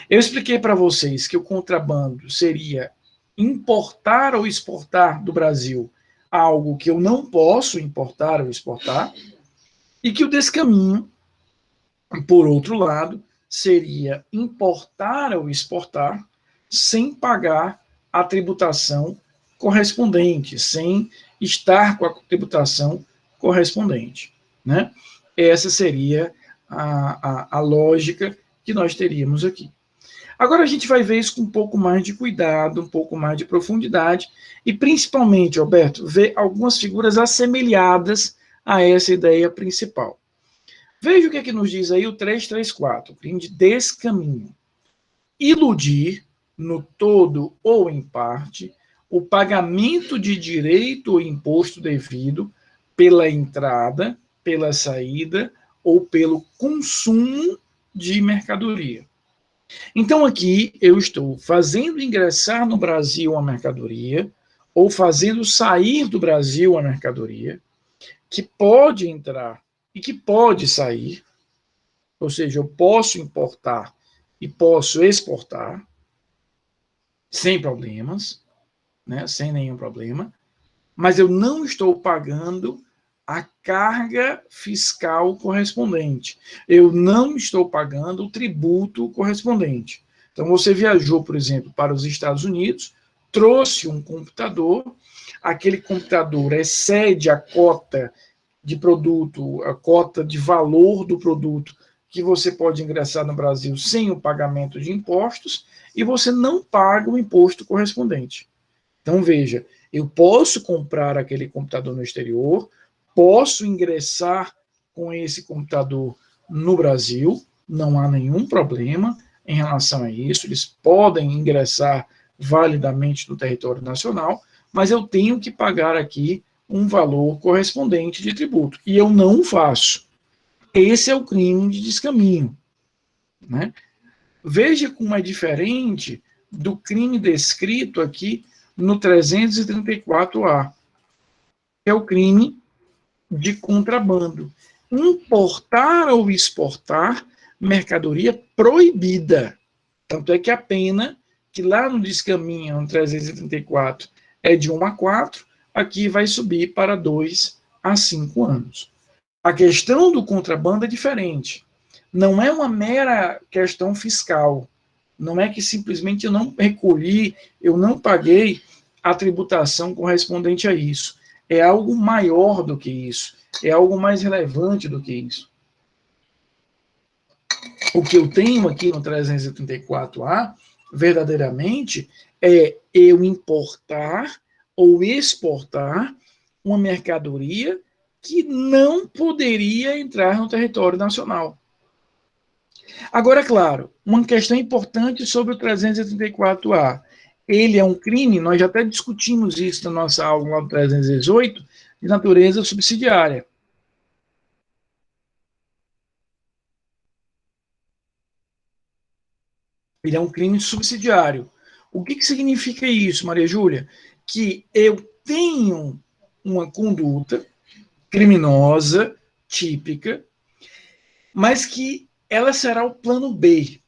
Eu expliquei para vocês que o contrabando seria importar ou exportar do Brasil algo que eu não posso importar ou exportar, e que o descaminho, por outro lado, seria importar ou exportar sem pagar a tributação correspondente, sem estar com a tributação correspondente, né? Essa seria a lógica que nós teríamos aqui. Agora a gente vai ver isso com um pouco mais de cuidado, um pouco mais de profundidade, e principalmente, Alberto, ver algumas figuras assemelhadas a essa ideia principal. Veja o que é que nos diz aí o 334, o crime de descaminho. Iludir, no todo ou em parte, o pagamento de direito ou imposto devido pela entrada, pela saída ou pelo consumo de mercadoria. Então, aqui eu estou fazendo ingressar no Brasil a mercadoria ou fazendo sair do Brasil a mercadoria, que pode entrar e que pode sair, ou seja, eu posso importar e posso exportar sem problemas, né, sem nenhum problema, mas eu não estou pagando a carga fiscal correspondente. Eu não estou pagando o tributo correspondente. Então, você viajou, por exemplo, para os Estados Unidos, trouxe um computador, aquele computador excede a cota de produto, a cota de valor do produto que você pode ingressar no Brasil sem o pagamento de impostos, e você não paga o imposto correspondente. Então, veja, eu posso comprar aquele computador no exterior, posso ingressar com esse computador no Brasil, não há nenhum problema em relação a isso, eles podem ingressar validamente no território nacional, mas eu tenho que pagar aqui um valor correspondente de tributo, e eu não faço. Esse é o crime de descaminho, né? Veja como é diferente do crime descrito aqui no 334A, que é o crime de contrabando. Importar ou exportar mercadoria proibida. Tanto é que a pena, que lá no descaminho, no 334, é de 1 a 4, aqui vai subir para 2 a 5 anos. A questão do contrabando é diferente. Não é uma mera questão fiscal. Não é que simplesmente eu não recolhi, eu não paguei a tributação correspondente a isso. É algo maior do que isso. É algo mais relevante do que isso. O que eu tenho aqui no 334A, verdadeiramente, é eu importar ou exportar uma mercadoria que não poderia entrar no território nacional. Agora, claro, uma questão importante sobre o 334A. Ele é um crime, nós já até discutimos isso na nossa aula lá do 318, de natureza subsidiária. Ele é um crime subsidiário. O que significa isso, Maria Júlia? Que eu tenho uma conduta criminosa, típica, mas que ela será o plano B.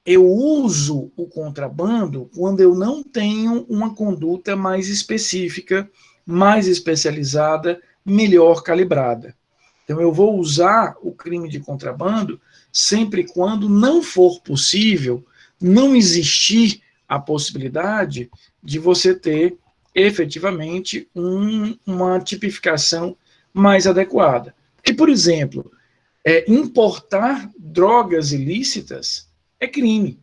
Eu uso o contrabando quando eu não tenho uma conduta mais específica, mais especializada, melhor calibrada. Então, eu vou usar o crime de contrabando sempre quando não for possível, não existir a possibilidade de você ter efetivamente uma tipificação mais adequada. Porque, por exemplo, importar drogas ilícitas é crime.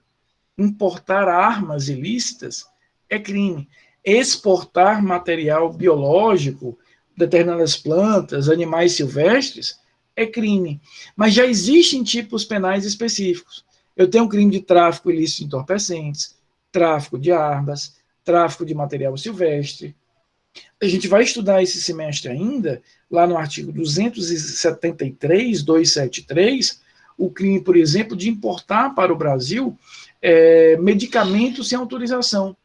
Importar armas ilícitas é crime. Exportar material biológico, determinadas plantas, animais silvestres, é crime. Mas já existem tipos penais específicos. Eu tenho um crime de tráfico ilícito de entorpecentes, tráfico de armas, tráfico de material silvestre. A gente vai estudar esse semestre ainda, lá no artigo 273, 273, o crime, por exemplo, de importar para o Brasil medicamentos sem autorização.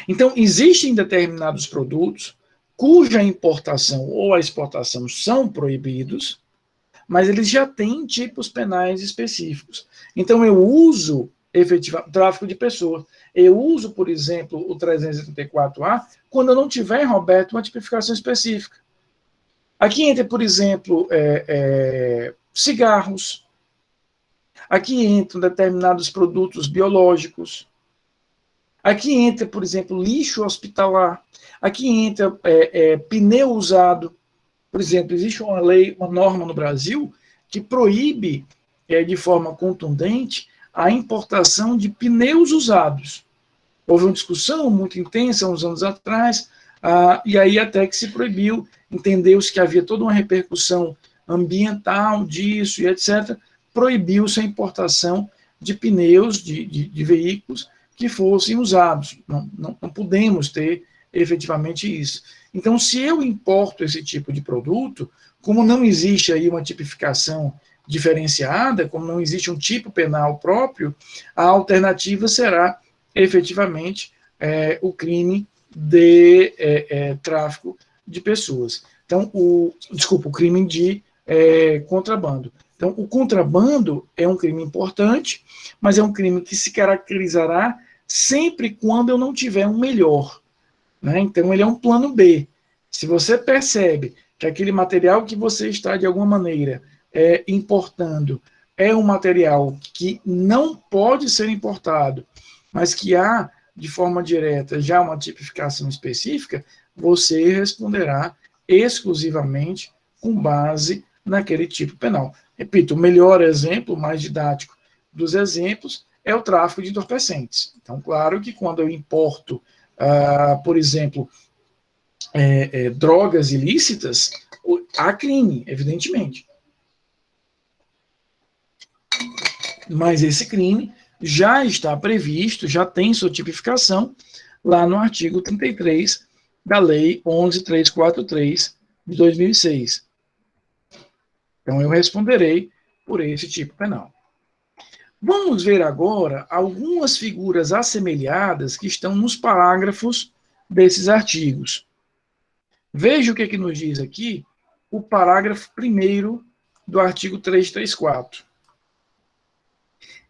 Então, existem determinados produtos cuja importação ou a exportação são proibidos, mas eles já têm tipos penais específicos. Então, eu uso efetivamente tráfico de pessoas. Eu uso, por exemplo, o 384A quando eu não tiver, Roberto, uma tipificação específica. Aqui entra, por exemplo, cigarros. Aqui entram determinados produtos biológicos. Aqui entra, por exemplo, lixo hospitalar. Aqui entra pneu usado. Por exemplo, existe uma lei, uma norma no Brasil que proíbe, de forma contundente, a importação de pneus usados. Houve uma discussão muito intensa uns anos atrás, e aí até que se proibiu, entendeu-se que havia toda uma repercussão ambiental disso e etc., proibiu-se a importação de pneus de veículos que fossem usados. Não podemos ter efetivamente isso. Então, se eu importo esse tipo de produto, como não existe aí uma tipificação diferenciada, como não existe um tipo penal próprio, a alternativa será efetivamente o crime de tráfico de pessoas. Então, o crime de contrabando. Então, o contrabando é um crime importante, mas é um crime que se caracterizará sempre quando eu não tiver um melhor. Né? Então, ele é um plano B. Se você percebe que aquele material que você está, de alguma maneira, importando é um material que não pode ser importado, mas que há, de forma direta, já uma tipificação específica, você responderá exclusivamente com base naquele tipo penal. Repito, o melhor exemplo, o mais didático dos exemplos, é o tráfico de entorpecentes. Então, claro que quando eu importo, por exemplo, drogas ilícitas, há crime, evidentemente. Mas esse crime já está previsto, já tem sua tipificação lá no artigo 33 da Lei 11.343 de 2006. Então, eu responderei por esse tipo penal. Vamos ver agora algumas figuras assemelhadas que estão nos parágrafos desses artigos. Veja o que nos diz aqui o parágrafo 1º do artigo 334.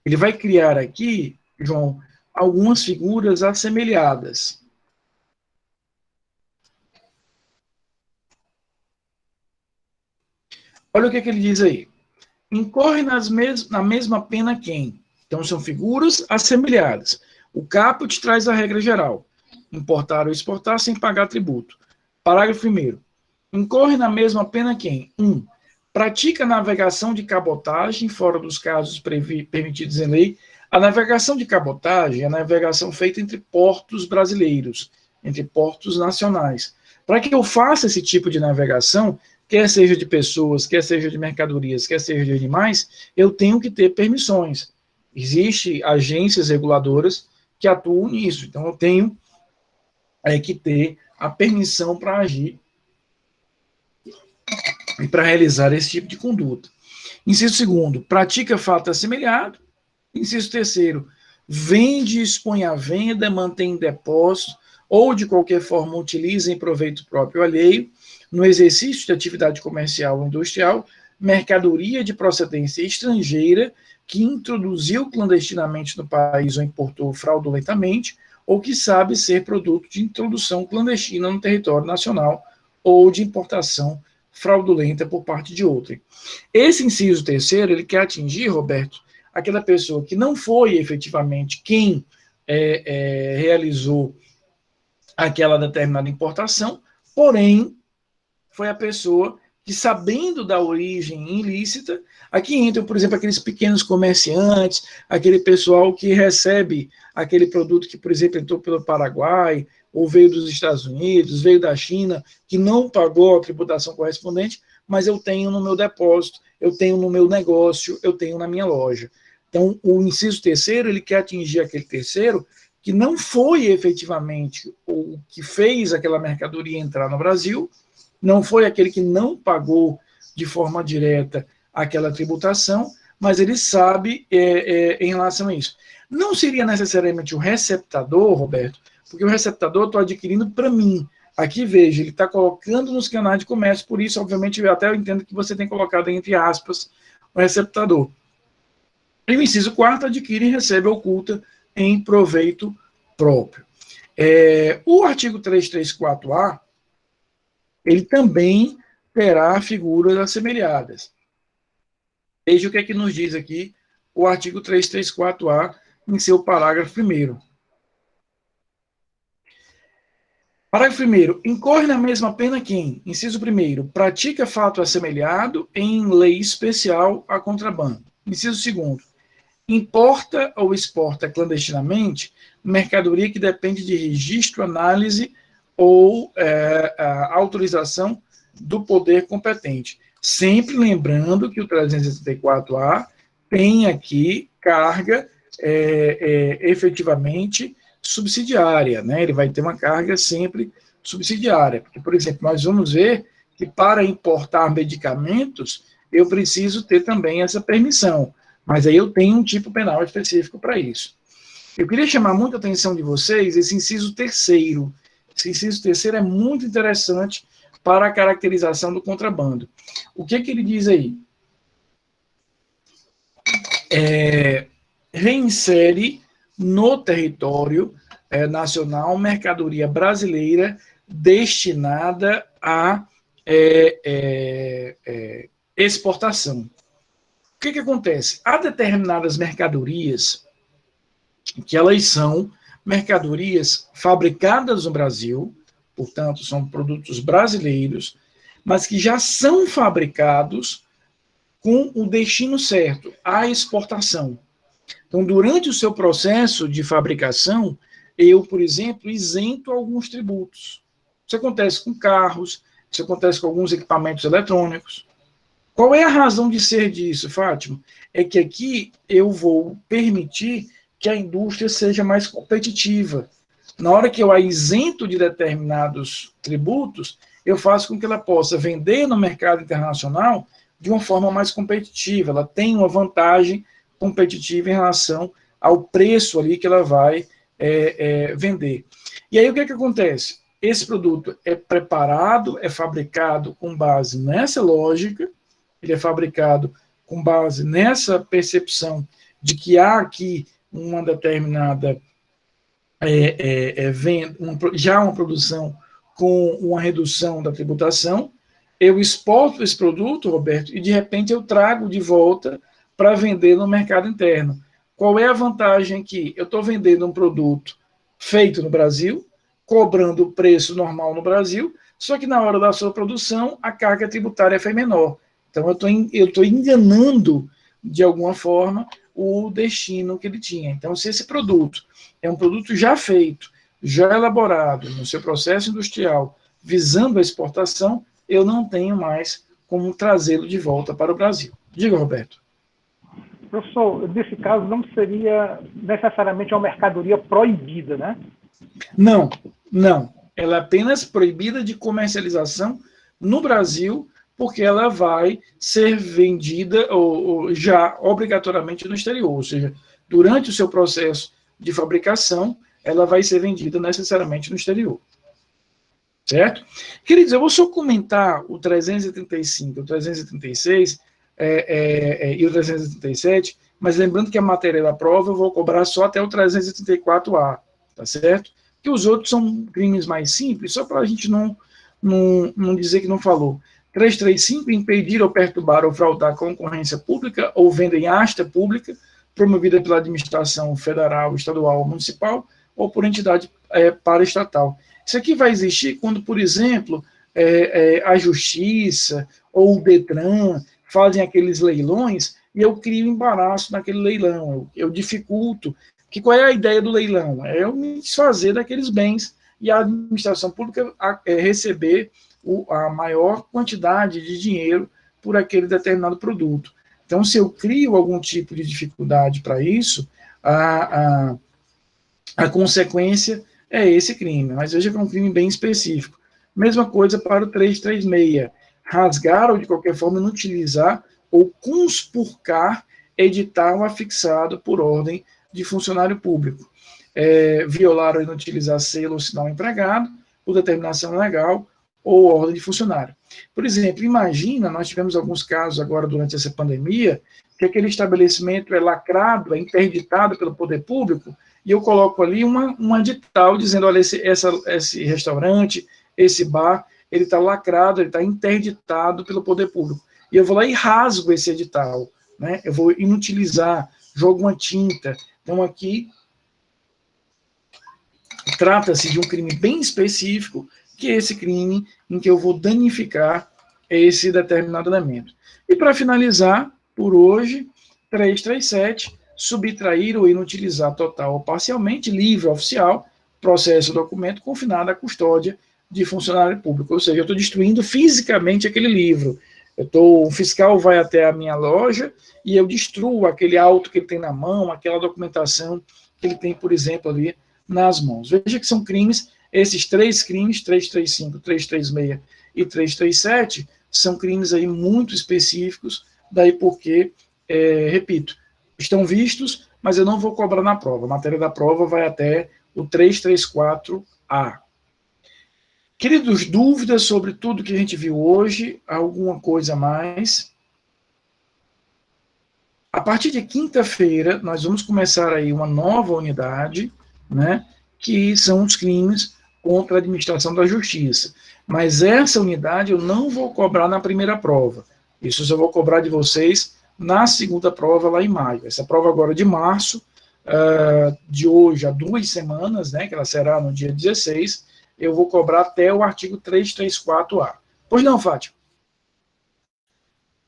Ele vai criar aqui, João, algumas figuras assemelhadas. Olha o que ele diz aí. Incorre na mesma pena quem? Então, são figuras assemelhadas. O caput traz a regra geral. Importar ou exportar sem pagar tributo. Parágrafo 1º. Incorre na mesma pena quem? 1. Pratica navegação de cabotagem, fora dos casos permitidos em lei. A navegação de cabotagem é a navegação feita entre portos brasileiros, entre portos nacionais. Para que eu faça esse tipo de navegação, quer seja de pessoas, quer seja de mercadorias, quer seja de animais, eu tenho que ter permissões. Existem agências reguladoras que atuam nisso. Então, eu tenho que ter a permissão para agir e para realizar esse tipo de conduta. Inciso 2º, pratica fato assemelhado. Inciso 3º, vende, expõe à venda, mantém em depósito ou de qualquer forma utiliza em proveito próprio alheio, no exercício de atividade comercial ou industrial, mercadoria de procedência estrangeira que introduziu clandestinamente no país ou importou fraudulentamente, ou que sabe ser produto de introdução clandestina no território nacional ou de importação fraudulenta por parte de outrem. Esse inciso 3º, ele quer atingir, Roberto, aquela pessoa que não foi efetivamente quem realizou aquela determinada importação, porém foi a pessoa que, sabendo da origem ilícita, aqui entram, por exemplo, aqueles pequenos comerciantes, aquele pessoal que recebe aquele produto que, por exemplo, entrou pelo Paraguai, ou veio dos Estados Unidos, veio da China, que não pagou a tributação correspondente, mas eu tenho no meu depósito, eu tenho no meu negócio, eu tenho na minha loja. Então, o inciso terceiro, ele quer atingir aquele terceiro que não foi efetivamente o que fez aquela mercadoria entrar no Brasil, não foi aquele que não pagou de forma direta aquela tributação, mas ele sabe em relação a isso. Não seria necessariamente o receptador, Roberto, porque o receptador eu estou adquirindo para mim. Aqui, veja, ele está colocando nos canais de comércio, por isso, obviamente, eu entendo que você tem colocado entre aspas o receptador. E o inciso quarto, adquire e recebe oculta em proveito próprio. O artigo 334-A, ele também terá figuras assemelhadas. Veja o que é que nos diz aqui o artigo 334-A em seu parágrafo 1º. Parágrafo 1º. Incorre na mesma pena quem, inciso 1º, pratica fato assemelhado em lei especial a contrabando. Inciso 2º. Importa ou exporta clandestinamente mercadoria que depende de registro, análise ou autorização do poder competente. Sempre lembrando que o 364-A tem aqui carga efetivamente subsidiária, né? Ele vai ter uma carga sempre subsidiária, porque, por exemplo, nós vamos ver que para importar medicamentos, eu preciso ter também essa permissão, mas aí eu tenho um tipo penal específico para isso. Eu queria chamar muita atenção de vocês esse inciso terceiro. Esse inciso terceiro é muito interessante para a caracterização do contrabando. O que ele diz aí? Reinsere no território nacional mercadoria brasileira destinada à exportação. O que acontece? Há determinadas mercadorias que elas são mercadorias fabricadas no Brasil, portanto, são produtos brasileiros, mas que já são fabricados com o destino certo, a exportação. Então, durante o seu processo de fabricação, eu, por exemplo, isento alguns tributos. Isso acontece com carros, isso acontece com alguns equipamentos eletrônicos. Qual é a razão de ser disso, Fátima? É que aqui eu vou permitir que a indústria seja mais competitiva. Na hora que eu a isento de determinados tributos, eu faço com que ela possa vender no mercado internacional de uma forma mais competitiva. Ela tem uma vantagem competitiva em relação ao preço ali que ela vai vender. E aí o que acontece? Esse produto é preparado, é fabricado com base nessa lógica, ele é fabricado com base nessa percepção de que há aqui uma determinada já uma produção com uma redução da tributação, eu exporto esse produto, Roberto, e de repente eu trago de volta para vender no mercado interno. Qual é a vantagem aqui? Eu estou vendendo um produto feito no Brasil, cobrando o preço normal no Brasil, só que na hora da sua produção a carga tributária foi menor. Então eu estou enganando, de alguma forma, o destino que ele tinha. Então, se esse produto é um produto já feito, já elaborado no seu processo industrial, visando a exportação, eu não tenho mais como trazê-lo de volta para o Brasil. Diga, Roberto. Professor, nesse caso não seria necessariamente uma mercadoria proibida, né? Não. Ela é apenas proibida de comercialização no Brasil, porque ela vai ser vendida ou já obrigatoriamente no exterior, ou seja, durante o seu processo de fabricação, ela vai ser vendida necessariamente no exterior. Certo? Queridos, eu vou só comentar o 335, o 336 e o 337, mas lembrando que a matéria da prova eu vou cobrar só até o 334A, tá certo? Que os outros são crimes mais simples, só para a gente não dizer que não falou. 335, impedir ou perturbar ou fraudar a concorrência pública ou venda em asta pública, promovida pela administração federal, estadual ou municipal, ou por entidade paraestatal. Isso aqui vai existir quando, por exemplo, a Justiça ou o Detran fazem aqueles leilões e eu crio embaraço naquele leilão, eu dificulto. Que qual é a ideia do leilão? É eu me desfazer daqueles bens e a administração pública receber a maior quantidade de dinheiro por aquele determinado produto. Então, se eu crio algum tipo de dificuldade para isso, a consequência é esse crime. Mas veja que é um crime bem específico. Mesma coisa para o 336. Rasgar ou, de qualquer forma, inutilizar ou conspurcar edital afixado por ordem de funcionário público. Violar ou inutilizar selo ou sinal empregado por determinação legal ou ordem de funcionário. Por exemplo, imagina, nós tivemos alguns casos agora durante essa pandemia, que aquele estabelecimento é lacrado, é interditado pelo poder público, e eu coloco ali um edital dizendo, olha, esse restaurante, esse bar, ele está lacrado, ele está interditado pelo poder público. E eu vou lá e rasgo esse edital, né? Eu vou inutilizar, jogo uma tinta. Então, aqui, trata-se de um crime bem específico, que é esse crime em que eu vou danificar esse determinado elemento. E para finalizar, por hoje, 337, subtrair ou inutilizar total ou parcialmente, livre oficial, processo ou documento confinado à custódia de funcionário público. Ou seja, eu estou destruindo fisicamente aquele livro. O fiscal vai até a minha loja e eu destruo aquele auto que ele tem na mão, aquela documentação que ele tem, por exemplo, ali nas mãos. Veja que são crimes, esses três crimes, 335, 336 e 337, são crimes aí muito específicos, daí porque, repito, estão vistos, mas eu não vou cobrar na prova. A matéria da prova vai até o 334A. Queridos, dúvidas sobre tudo que a gente viu hoje? Alguma coisa a mais? A partir de quinta-feira, nós vamos começar aí uma nova unidade, né, que são os crimes contra a administração da justiça. Mas essa unidade eu não vou cobrar na primeira prova. Isso eu vou cobrar de vocês na segunda prova, lá em maio. Essa prova agora de março, de hoje a 2 semanas, né, que ela será no dia 16, eu vou cobrar até o artigo 334A. Pois não, Fátima?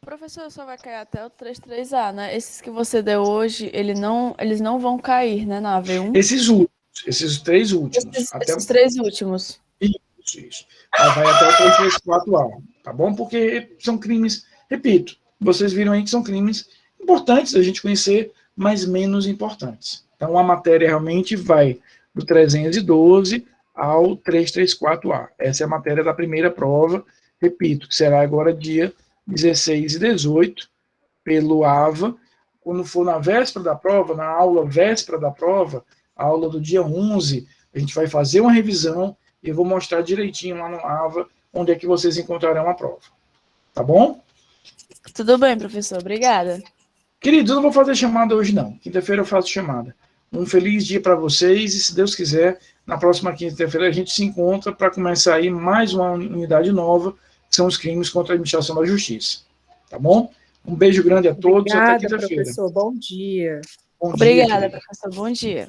O professor só vai cair até o 33A, né? Esses que você deu hoje, eles não vão cair, né, na AV1? Esses três últimos. Esses três últimos. Isso. Vai até o 334A, tá bom? Porque são crimes, repito, vocês viram aí que são crimes importantes da gente conhecer, mas menos importantes. Então, a matéria realmente vai do 312 ao 334A. Essa é a matéria da primeira prova, repito, que será agora dia 16 e 18, pelo AVA. Quando for na véspera da prova, na aula véspera da prova, a aula do dia 11, a gente vai fazer uma revisão e eu vou mostrar direitinho lá no AVA onde é que vocês encontrarão a prova. Tá bom? Tudo bem, professor. Obrigada. Queridos, eu não vou fazer chamada hoje, não. Quinta-feira eu faço chamada. Um feliz dia para vocês e, se Deus quiser, na próxima quinta-feira a gente se encontra para começar aí mais uma unidade nova, que são os crimes contra a administração da justiça. Tá bom? Um beijo grande a todos. Obrigada, até quinta-feira. Professor. Bom dia. Obrigada, professor. Bom dia.